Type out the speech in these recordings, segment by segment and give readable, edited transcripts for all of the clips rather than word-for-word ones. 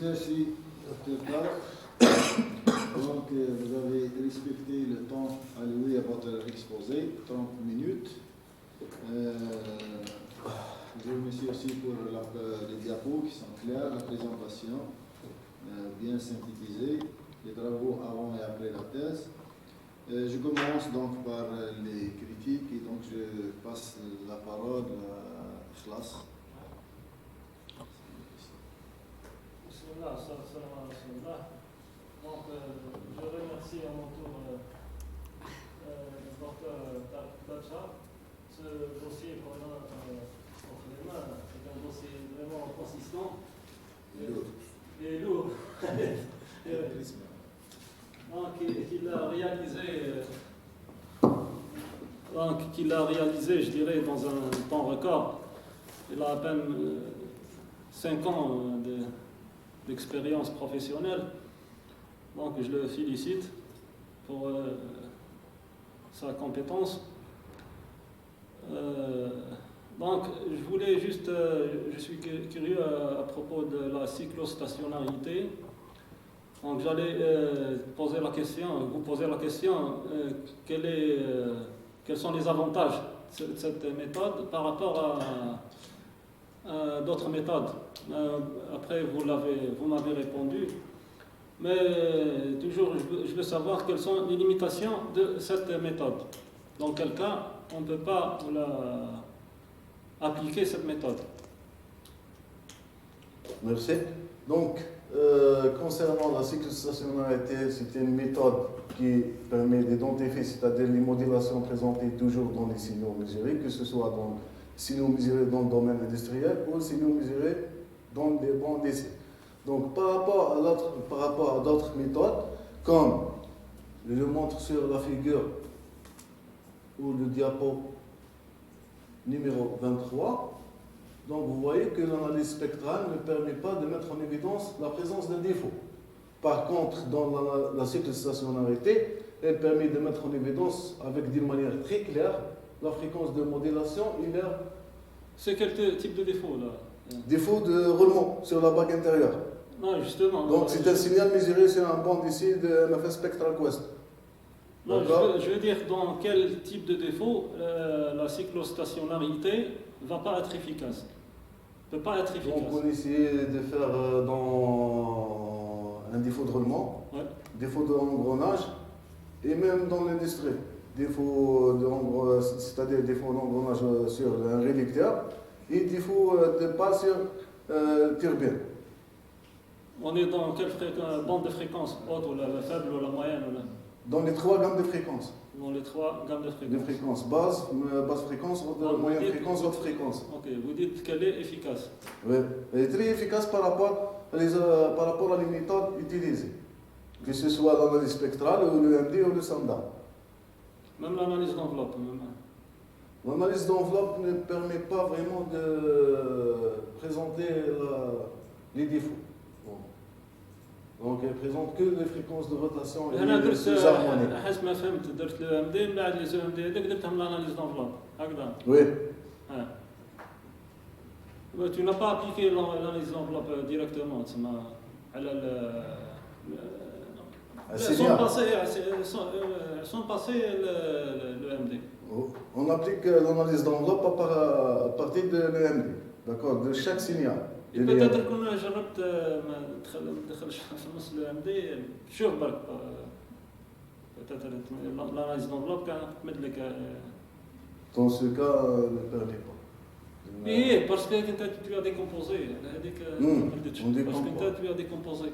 Merci, Dr. Tarek. Donc, vous avez respecté le temps alloué à votre exposé, 30 minutes. Je vous remercie aussi pour les diapos qui sont clairs, la présentation bien synthétisée, les travaux avant et après la thèse. Je commence donc par les critiques et donc je passe la parole à Ikhlas. Donc, je remercie à mon tour le docteur Dacha. Ce dossier qu'on a entre les mains est un dossier vraiment consistant et lourd. Qu'il a réalisé, je dirais, dans un temps record. Il a à peine 5 ans d'expérience professionnelle. Donc je le félicite pour sa compétence. Donc je voulais juste, je suis curieux à propos de la cyclostationnarité. Donc j'allais vous poser la question, quels sont les avantages de cette méthode par rapport à d'autres méthodes. Après vous m'avez répondu. Mais toujours, je veux savoir quelles sont les limitations de cette méthode. Dans quel cas, on ne peut pas appliquer cette méthode. Merci. Donc, concernant la cyclostationnarité, c'est une méthode qui permet d'identifier, c'est-à-dire les modulations présentées toujours dans les signaux mesurés, que ce soit dans les signaux mesurés dans le domaine industriel ou les signaux mesurés dans des bancs d'essai. Donc, par rapport à d'autres méthodes, comme je le montre sur la figure ou le diapo numéro 23, donc vous voyez que l'analyse spectrale ne permet pas de mettre en évidence la présence d'un défaut. Par contre, dans la cyclostationnarité, elle permet de mettre en évidence avec d'une manière très claire la fréquence de modulation et leur... C'est quel type de défaut là? Défaut de roulement sur la bague intérieure. Non, justement. Donc c'est un signal mesuré sur un banc d'ici de MFS Spectral Quest. Non, je veux dire dans quel type de défaut la cyclostationnarité ne va pas être efficace. Ne peut pas être efficace. Donc on essaie de faire dans un défaut de roulement, ouais. Défaut d'engrenage et même dans l'industrie. Défaut c'est-à-dire défaut d'engrenage sur un réducteur et défaut de pas sur turbine. On est dans quelle bande de fréquence? Haute ou la faible ou la moyenne ou la... Dans les 3 gammes de fréquences. Dans les 3 gammes de fréquences. De fréquence basse fréquence, moyenne fréquence, haute fréquence. Ok, vous dites qu'elle est efficace. Oui, elle est très efficace par rapport à les méthodes utilisées. Que ce soit l'analyse spectrale ou le MD ou le standard. Même l'analyse d'enveloppe. L'analyse d'enveloppe ne permet pas vraiment de présenter les défauts. Donc elle présente que les fréquences de rotation et les harmoniques. حسب ما فهمت درت لو ام دي من بعد لي زو ام دي هذاك درتهم l'analyse d'enveloppe هكذا. Oui. Tu n'as pas appliqué l'analyse d'enveloppe directement تسمى على sans passer le MD. On applique l'analyse d'enveloppe à partir de l'EMD, d'accord, de chaque signal. peut-être كنا جربت ما ندخلش في نص الام دي شوف برك peut-être l'analyse d'enveloppe كانت تمد لك. Dans ce cas, ne permet pas. Oui, parce que tu as décomposé هذيك ما بدتش parce que tu as décomposé.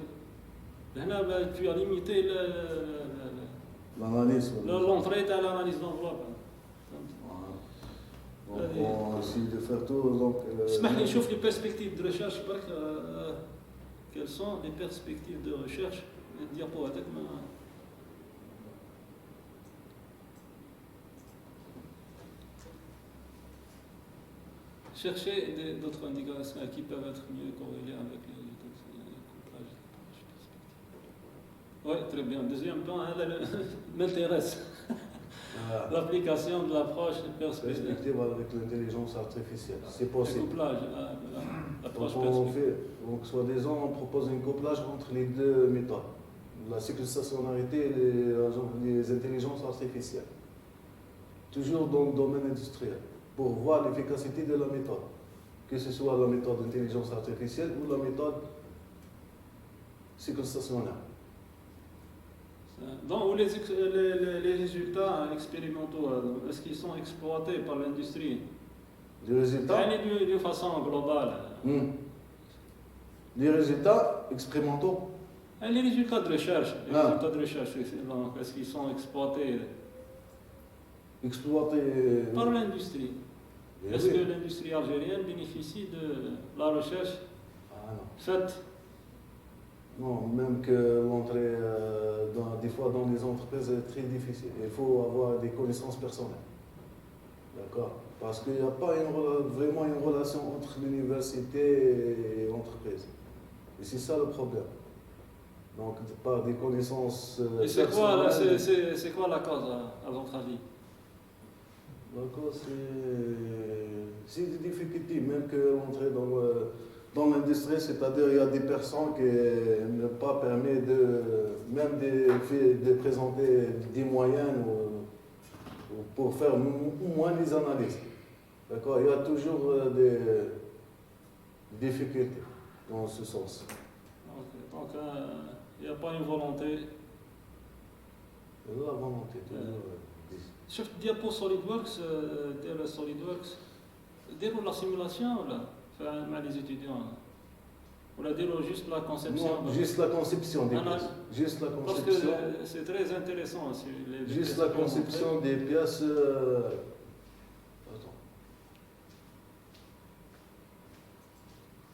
هنا tu as limité l'analyse. L'entrée à l'analyse d'enveloppe. Donc on essaie de faire tout. Donc. اسمح لي نشوف les perspectives de recherche برك. Quelles sont les perspectives de recherche? الديابو هذاك ما. Chercher d'autres indications qui peuvent être mieux corrélées avec les couplages. Oui, très bien. Deuxième point, elle m'intéresse. l'application de l'approche perspective. Perspective avec l'intelligence artificielle. C'est Le possible. couplage, l'approche Donc, perspective. donc, soi-disant, on propose un couplage entre les deux méthodes, la séquencitionnalité et les intelligences artificielles. Toujours dans le domaine industriel, pour voir l'efficacité de la méthode, que ce soit la méthode d'intelligence artificielle ou la méthode séquencitionnelle. Donc, les résultats expérimentaux, est-ce qu'ils sont exploités par l'industrie? Les résultats, De façon globale. les résultats expérimentaux, Les résultats de recherche, Ah. est-ce qu'ils sont exploités exploités. par l'industrie? Eh Est-ce oui. que l'industrie algérienne bénéficie de la recherche Ah non. faite? Non, même que l'entrée, des fois dans les entreprises est très difficile. Il faut avoir des connaissances personnelles. D'accord? Parce qu'il n'y a pas vraiment une relation entre l'université et l'entreprise. Et c'est ça le problème. Donc, par des connaissances Et c'est quoi, personnelles. c'est quoi la cause, à votre avis? D'accord, c'est des difficultés, même que l'entrée dans l'industrie, c'est-à-dire il y a des personnes qui ne pas permet même de présenter des moyens ou pour faire au moins des analyses. D'accord, il y a toujours des difficultés dans ce sens. Donc, il n'y a pas une volonté. La volonté, toujours. شفت ديابو SolidWorks ديال SolidWorks ديروا لا سيمولاسيون ولا مع لي ستوديون ولا ديروا juste la conception? Non, juste la conception des Ah, non. pièces. Juste la Parce que conception. c'est très intéressant. Juste la conception des pièces. Attends.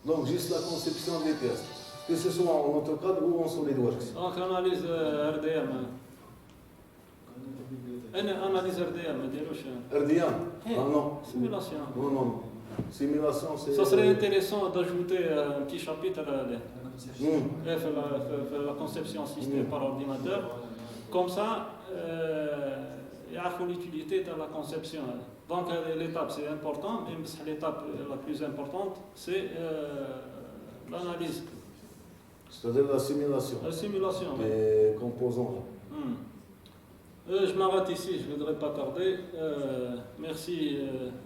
Donc, juste la conception des pièces. Que ce soit en AutoCAD ou en SolidWorks. Donc, analyse RDM. Analyse RDM, ما ديروش. RDM. Ah non. Simulation. Non, non. Simulation, c'est. Ça serait intéressant d'ajouter un petit chapitre Hmm. faire la conception assistée par ordinateur. Comme ça, il y a l'utilité de la conception. Donc l'étape c'est important, mais l'étape la plus importante c'est l'analyse. C'est-à-dire la simulation La simulation. Oui. des composants. Je m'arrête ici, je ne voudrais pas tarder. Merci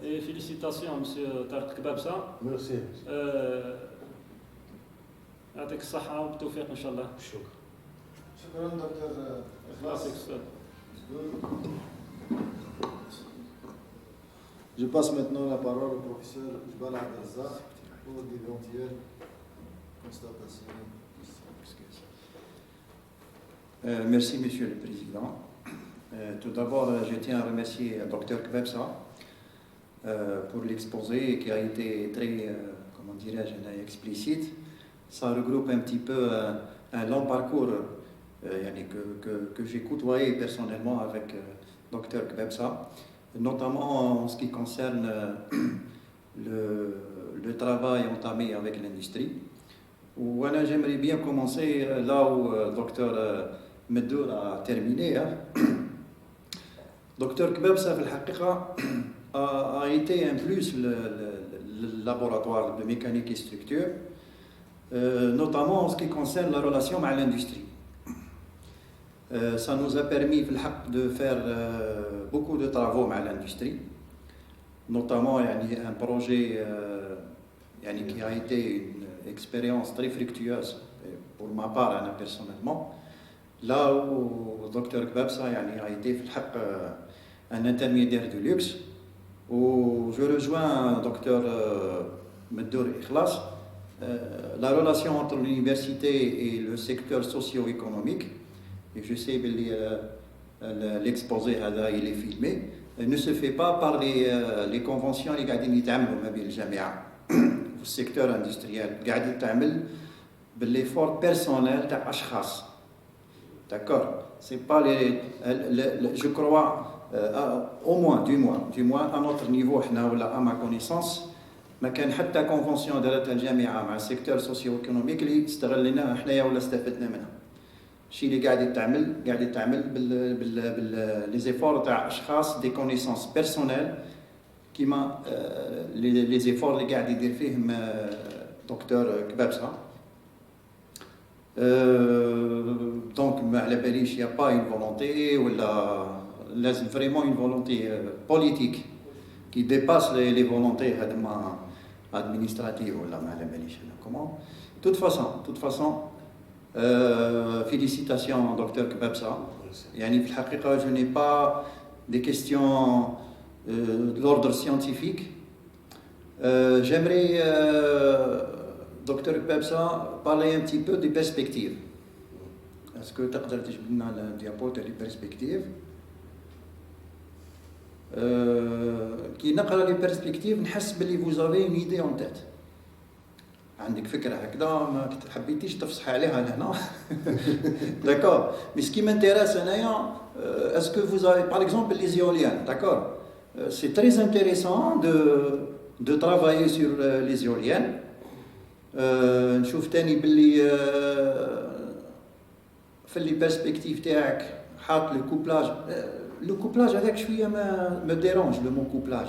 et félicitations, monsieur Tarek Kbabsa. Merci. يعطيك الصحة والتوفيق إن شاء الله. شكرا. شكرا دكتور إخلاص. يعطيك الصحة. Je passe maintenant la parole au professeur Jbal Abdazza pour d'éventuelles constatations. Merci, Monsieur le Président. Tout d'abord, je tiens à remercier le Dr Kbabsa pour l'exposé qui a été très, comment dirais-je, explicite. Ça regroupe un petit peu un long parcours que j'ai côtoyé personnellement avec Dr Kbabsa, notamment en ce qui concerne le travail entamé avec l'industrie. Voilà, j'aimerais bien commencer là où Dr Meddour a terminé. Dr Kbabsa, a été un plus le laboratoire de mécanique et structure, notamment en ce qui concerne la relation avec l'industrie. Ça nous a permis de faire beaucoup de travaux avec l'industrie, notamment un projet qui a été une expérience très fructueuse pour ma part personnellement, là où Dr Kbabsa a été un intermédiaire de luxe, où je rejoins Dr Meddour Ikhlas. La relation entre l'université et le secteur socio-économique, et je sais que l'exposé il est filmé, ne se fait pas par les conventions qui sont au secteur industriel, l'effort personnel d'Ashkhas. D'accord? C'est pas je crois, au moins, du moins, à notre niveau, à ma connaissance, ما كان حتى كونفونسيون دارتها الجامعه مع السيكتور سوسيو ايكونوميك اللي استغليناها حنايا ولا استفدنا منها. الشيء اللي قاعد يتعمل لي زيفور تاع اشخاص دي كونيسونس بيرسونيل كيما لي زيفور اللي قاعد يدير فيهم دكتور كبابسه. دونك ما على باليش يا با اون فولونتي ولا لازم فريمون اون فولونتي بوليتيك كي ديباس لي فولونتي هذوما ادمينستراتيف ولا ما على باليش انا كومون. توت فاسون félicitations docteur Kebabsa. يعني في الحقيقة je n'ai pas des questions de l'ordre scientifique. J'aimerais docteur Kebabsa parler un petit peu des perspectives. Est-ce que تقدر تجيب لنا الديابو تاع لي perspectives؟ كي نقرا لي perspectives نحس باللي vous avez une idée en tête. عندك فكره هكذا ما حبيتيش تفصح عليها لهنا. داكور مي سكي مانتيريس انايا اسكو vous avez par exemple les éoliennes, d'accord, c'est très intéressant de travailler sur les éoliennes. نشوف تاني باللي في لي بيرسبكتيف تاعك حاط لو كوبلاج هذاك شويه ما ديرونج لو مون كوبلاج.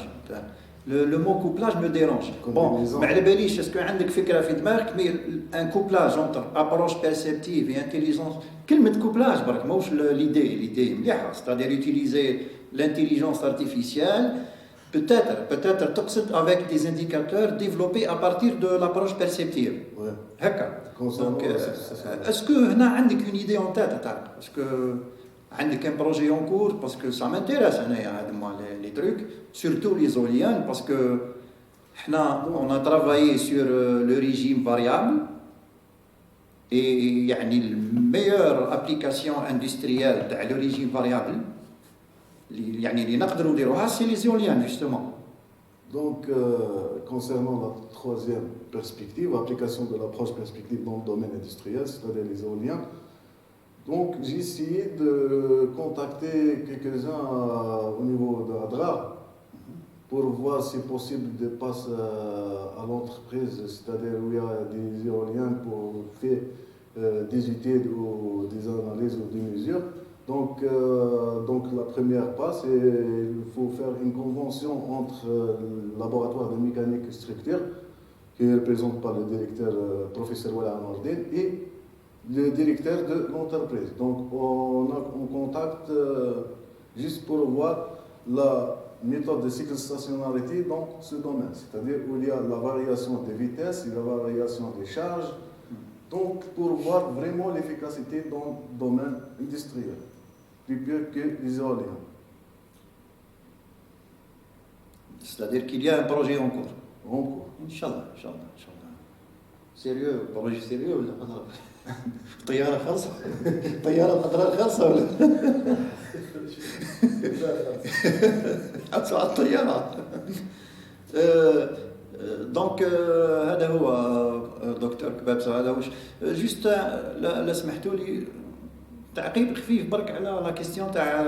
Le mot couplage me dérange. Bon, mais على باليش اسكو عندك فكره في دماغك مي ان كوبلاج انتر ابروش بيرسيبتيف اي انتيليجونس. كلمه كوبلاج برك ماهوش ليدي مليحه ستادير يوتيليزي لانتيليجونس ارتيفيسيال peut-être تقصد avec des indicateurs développés à partir de l'approche perceptive. هكا. Donc est-ce que هنا عندك une idée en tête تاع اسكو عندك un projet en cours parce que ça m'intéresse انايا هذوما les trucs surtout les éoliennes parce que حنا on a travaillé sur le régime variable et يعني الميور application industrielle تاع le régime variable يعني اللي نقدروا نديروها c'est les éoliennes justement. Donc concernant la troisième perspective, application de l'approche perspective dans le domaine industriel, c'est-à-dire les éoliennes. Donc j'ai essayé de contacter quelques-uns au niveau de Adrar pour voir si possible de passer à l'entreprise, c'est-à-dire où il y a des éoliennes pour faire des études ou des analyses ou des mesures. Donc la première passe, il faut faire une convention entre le laboratoire de mécanique et structure, qui est représenté par le directeur professeur Wala Nordin, et le directeur de l'entreprise. Donc on contacte juste pour voir la méthode de cycle stationnarité dans ce domaine, c'est-à-dire où il y a la variation des vitesses et la variation des charges, donc pour voir vraiment l'efficacité dans le domaine industriel, plus pire que les éoliennes. C'est-à-dire qu'il y a un projet en cours. En cours. Inch'Allah. Sérieux, projet sérieux ولا طيارة خاصة؟ طيارة أضرار خاصة ولا؟ حتى على الطيارة. دونك هذا هو دكتور كبابسة. هذا واش جوست لا سمحتوا لي تعقيب خفيف برك على لا كيستيون تاع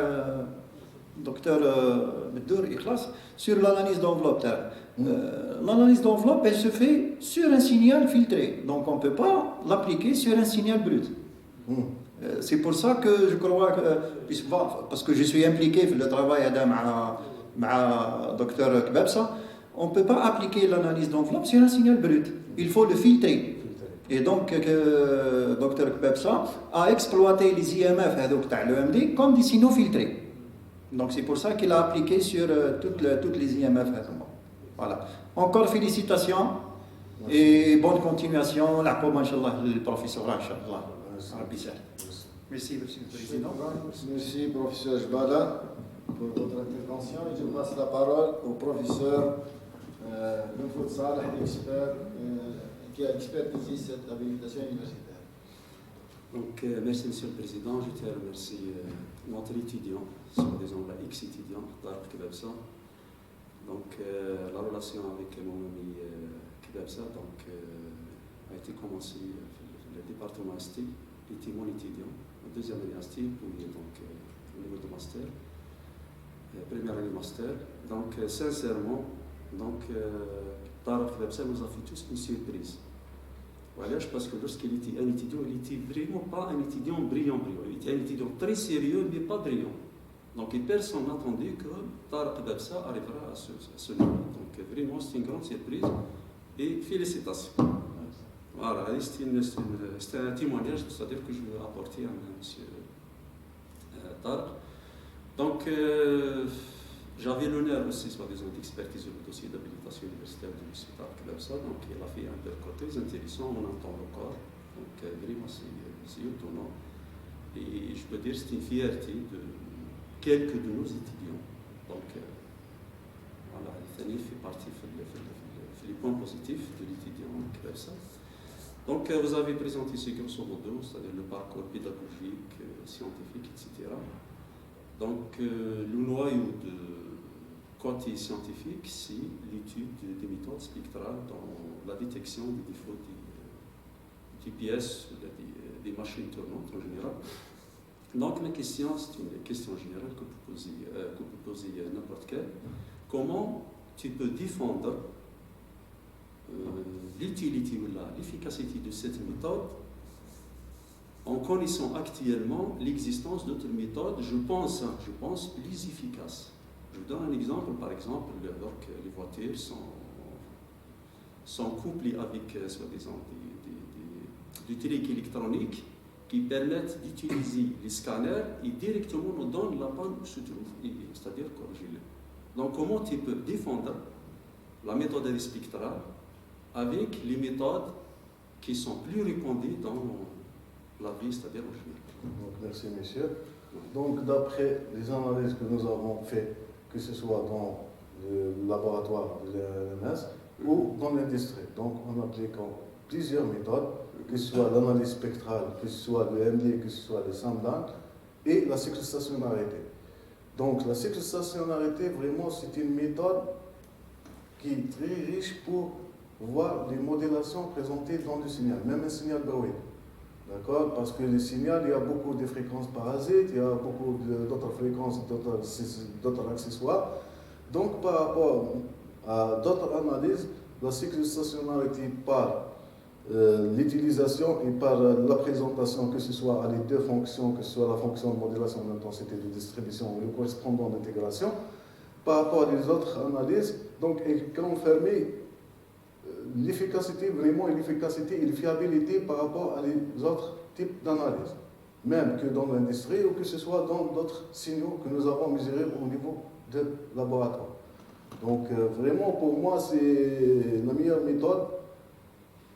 دكتور بدور إخلاص sur l'analyse d'enveloppe تاع. L'analyse d'enveloppe, elle se fait sur un signal filtré. Donc on ne peut pas l'appliquer sur un signal brut. C'est pour ça que je crois que, parce que je suis impliqué dans le travail avec le docteur Kebabsa, on ne peut pas appliquer l'analyse d'enveloppe sur un signal brut. Il faut le filtrer. Et donc, le docteur Kebabsa a exploité les IMF de l'EMD comme des signaux filtrés. Donc c'est pour ça qu'il a appliqué sur toutes les IMF. Voilà. Encore félicitations et bonne continuation. La pomme, Inch'Allah, le professeur, Inch'Allah. Merci, Monsieur le Président. Merci, professeur Jbala, pour votre intervention. Et je passe la parole au professeur Benfoud Saleh, expert, qui a expertisé cette habilitation universitaire. Donc, merci, Monsieur le Président. Je tiens à remercier notre étudiant, disons la ex-étudiant, Tarek Kebabsa. Donc, la relation avec mon ami Kebabsa a été commencée dans le département ST. Il était mon étudiant, en deuxième année ST, puis donc au niveau de master, première année master. Donc, sincèrement, Tarek Kebabsa nous a fait tous une surprise. Voilà, parce que lorsqu'il était un étudiant, il n'était vraiment pas un étudiant brillant. Il était un étudiant très sérieux, mais pas brillant. Donc personne n'attendait que Tarek Babsa arrivera à ce niveau. Donc vraiment, c'est une grande surprise et félicitations. Voilà, c'était un témoignage, c'est-à-dire que je veux apporter à M. Tarek. Donc, j'avais l'honneur aussi, soit-disant, d'expertiser le dossier d'habilitation universitaire de M. Tarek Babsa. Donc, il a fait un parcours très intéressant, on entend le corps. Donc, vraiment, c'est étonnant. Et je peux dire que c'est une fierté de quelques de nos étudiants. Donc, voilà, l'Italie fait partie des points positifs de l'étudiant Babsa. Donc, vous avez présenté ce grosso modo, c'est-à-dire le parcours pédagogique, scientifique, etc. Donc, le noyau de côté scientifique, c'est l'étude des méthodes spectrales dans la détection des défauts des pièces, des machines tournantes en général. Donc, ma question, c'est une question générale que peut poser n'importe quel. Comment tu peux défendre l'utilité ou l'efficacité de cette méthode en connaissant actuellement l'existence d'autres méthodes, je pense, plus efficaces. Je vous donne un exemple. Par exemple, les voitures sont couplées avec, soi-disant, des trucs électroniques qui permettent d'utiliser les scanners et directement nous donnent la panne où se trouve, c'est-à-dire corriger-le. Donc, comment tu peux défendre la méthode spectrale avec les méthodes qui sont plus répandues dans la vie, c'est-à-dire au général. Donc, merci, messieurs. Donc, d'après les analyses que nous avons faites, que ce soit dans le laboratoire de l'ENS ou dans l'industrie, donc en appliquant plusieurs méthodes, que ce soit l'analyse spectrale, que ce soit le MD, que ce soit le SAMDAN, et la cyclostationnarité. Donc, la cyclostationnarité, vraiment, c'est une méthode qui est très riche pour voir les modélations présentées dans le signal, même un signal bruit. D'accord? Parce que le signal, il y a beaucoup de fréquences parasites, il y a beaucoup d'autres fréquences, d'autres accessoires. Donc, par rapport à d'autres analyses, la cyclostationnarité par l'utilisation et par la présentation, que ce soit à les deux fonctions, que ce soit la fonction de modélation d'intensité de distribution ou le correspondant d'intégration, par rapport à les autres analyses, donc elle confirme l'efficacité, vraiment l'efficacité et la fiabilité par rapport à les autres types d'analyses, même que dans l'industrie ou que ce soit dans d'autres signaux que nous avons mesurés au niveau de laboratoire. Donc vraiment pour moi c'est la meilleure méthode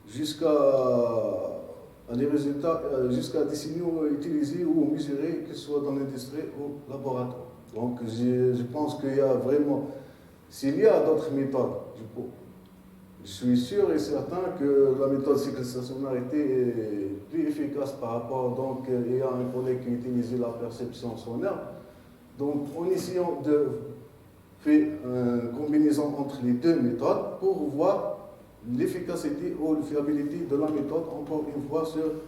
jusqu'à des résultats, jusqu'à des signaux utilisés ou mesurés, que ce soit dans l'industrie ou laboratoire. Donc je pense qu'il y a vraiment, s'il y a d'autres méthodes, je suis sûr et certain que la méthode cyclostationnarité est plus efficace par rapport, donc il y a un collègue qui utilisait la perception sonore. Donc en essayant de faire une combinaison entre les deux méthodes pour voir l'efficacité ou la fiabilité de la méthode, encore une fois, sur le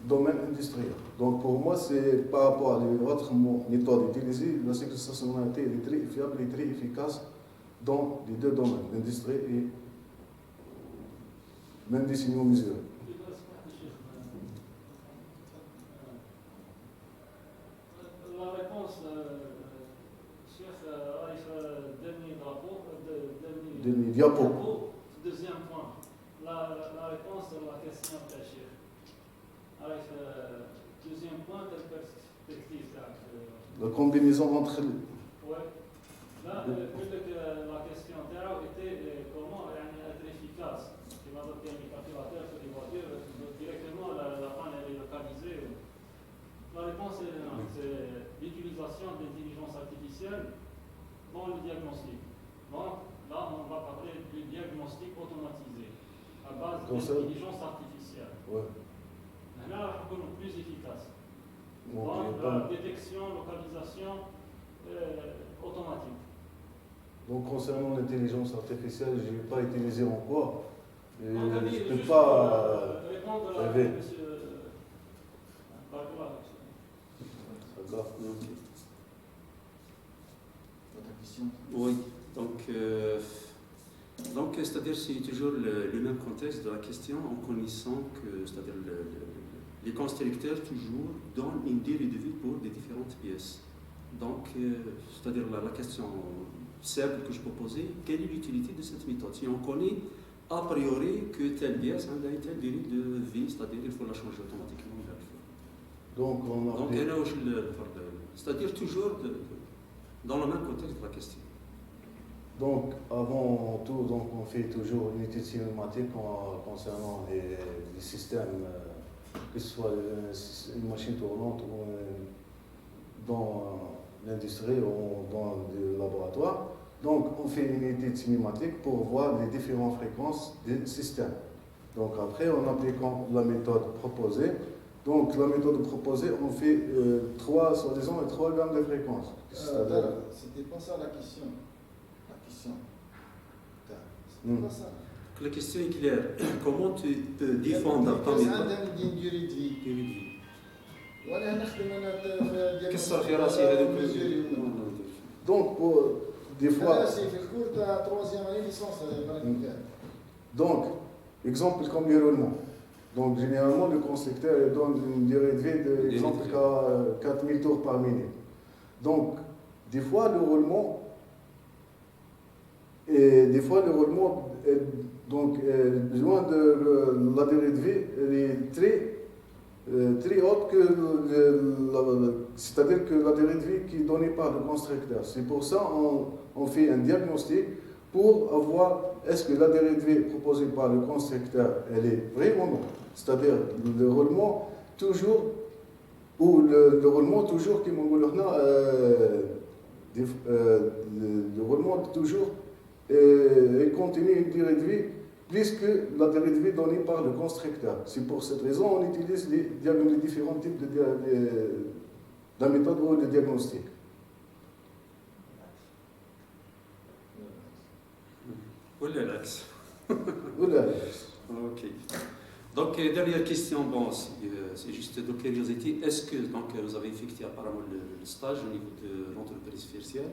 domaine industriel. Donc pour moi, c'est par rapport à l'autre méthode utilisée, la cyclostationnarité est très fiable et très efficace dans les deux domaines, l'industrie et même des signaux mesurés. La réponse, chef, dernier drapeau, dernier diapo. Deuxième point. La réponse à la question de chef. Deuxième point, quelle perspective la combinaison entre les... Oui. Là, la question était comment être efficace. Il va donner un calculateur sur les voitures, directement la panne est localisée. La réponse est non, c'est l'utilisation d'intelligence artificielle dans le diagnostic. Donc là, on va parler du diagnostic automatisé à base d'intelligence artificielle. Ouais. Là, on est plus efficace. Donc, la détection, localisation automatique. Donc concernant l'intelligence artificielle, je ne vais pas utiliser encore. Je ne peux juste pas répondre à rêver. monsieur Barbois. D'accord. Votre question? Oui, donc c'est-à-dire c'est toujours le même contexte de la question en connaissant que, c'est-à-dire les constructeurs toujours donnent une durée de vie pour des différentes pièces. Donc, c'est-à-dire la question simple que je proposais, quelle est l'utilité de cette méthode? Si on connaît a priori que telle pièce a une telle durée de vie, c'est-à-dire il faut la changer automatiquement. Donc, c'est-à-dire toujours dans le même contexte de la question. Donc, avant tout, donc, on fait toujours une étude cinématique concernant les systèmes, que ce soit une machine tournante ou dans l'industrie ou dans le laboratoire. Donc, on fait une étude cinématique pour voir les différentes fréquences des systèmes. Donc, après, en appliquant la méthode proposée, donc la méthode proposée, on fait trois gammes de fréquences. C'était pas ça la question. C'était pas ça. La question est claire. Comment tu peux défendre ta méthode? d'une durée de vie. Donc, des fois. C'est le cours de la 3e année licence. Donc, exemple comme les roulements. Donc, généralement, le constructeur donne une durée de vie de, exemple, 4000 tours par minute. Donc, des fois, le roulement est besoin de la durée de vie, elle est très haute c'est-à-dire que la durée de vie qui est donnée par le constructeur. C'est pour ça qu'on fait un diagnostic pour avoir est-ce que la durée de vie proposée par le constructeur elle est vraie ou non. C'est-à-dire le roulement toujours qui le roulement toujours continue une durée de vie plus que la durée de vie donnée par le constructeur. C'est pour cette raison qu'on utilise les différents types de méthode ou de diagnostic. Voilà l'axe. Voilà l'axe. Ok. Donc, dernière question, bon, c'est juste de curiosité. Est-ce que donc, vous avez effectué apparemment le stage au niveau de l'entreprise fiduciaire?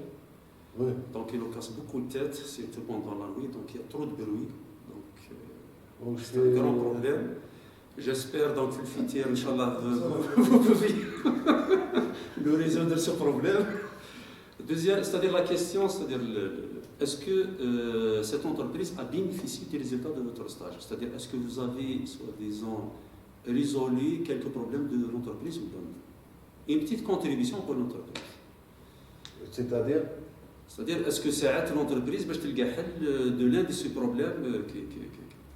Oui. Donc, il nous casse beaucoup de tête, surtout pendant la nuit, donc il y a trop de bruit. Donc, c'est un grand problème. J'espère donc que le futur, Inch'Allah, vous pouvez nous résoudre ce problème. Deuxième, c'est-à-dire la question, c'est-à-dire est-ce que cette entreprise a bénéficié des résultats de votre stage? C'est-à-dire est-ce que vous avez, soi-disant, résolu quelques problèmes de l'entreprise ou non? Une petite contribution pour l'entreprise. C'est-à-dire? C'est-à-dire est-ce que ça aide l'entreprise de l'un de ces problèmes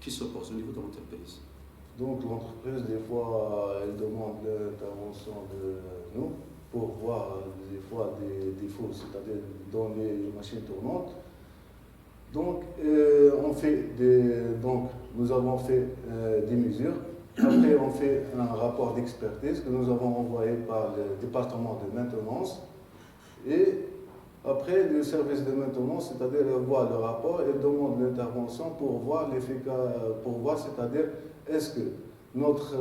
qui se posent au niveau de l'entreprise? Donc l'entreprise, des fois, elle demande l'intervention de nous pour voir des fois des défauts, c'est-à-dire dans les machines tournantes. Donc, nous avons fait des mesures. Après, on fait un rapport d'expertise que nous avons envoyé par le département de maintenance. Et après, le service de maintenance, c'est-à-dire, voit le rapport et demande l'intervention pour voir c'est-à-dire, est-ce que notre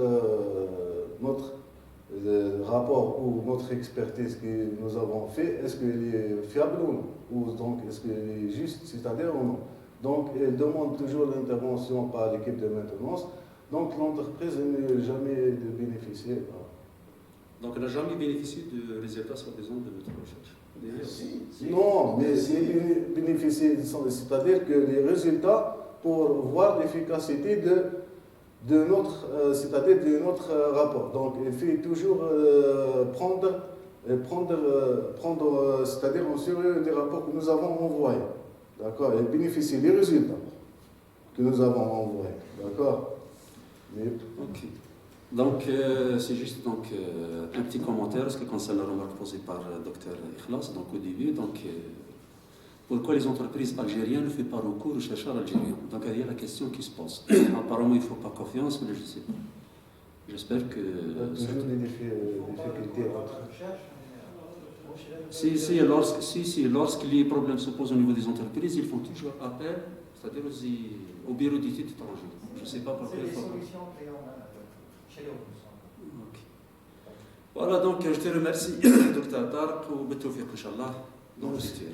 rapport ou notre expertise que nous avons fait, est-ce qu'elle est fiable ou non? Ou donc, est-ce qu'elle est juste, c'est-à-dire ou non? Donc, elle demande toujours l'intervention par l'équipe de maintenance. Donc, l'entreprise n'a jamais bénéficié. Donc, elle n'a jamais bénéficié de résultats soi-disant de votre recherche? Non, mais c'est bénéficier, c'est-à-dire que les résultats pour voir l'efficacité de notre rapport. Donc, il fait toujours prendre c'est-à-dire en sérieux des rapports que nous avons envoyés. D'accord? Et bénéficier des résultats que nous avons envoyés. D'accord? Ok. Donc, c'est juste donc, un petit commentaire, ce qui concerne la remarque posée par le docteur Ikhlas, donc au début. Donc, pourquoi les entreprises algériennes ne font pas recours aux chercheurs algériens? Donc, il y a la question qui se pose. Apparemment, il ne faut pas confiance, mais je ne sais pas. J'espère que... toujours des difficultés entre... Si, lorsque les problèmes se posent au niveau des entreprises, ils font toujours appel, c'est-à-dire au bureau d'études étrangères. Je ne sais pas pourquoi. C'est des solutions chez nous. Okay. Voilà, donc je te remercie, Dr. Tarq, et Betoufik, Inch'Allah, dans le futur.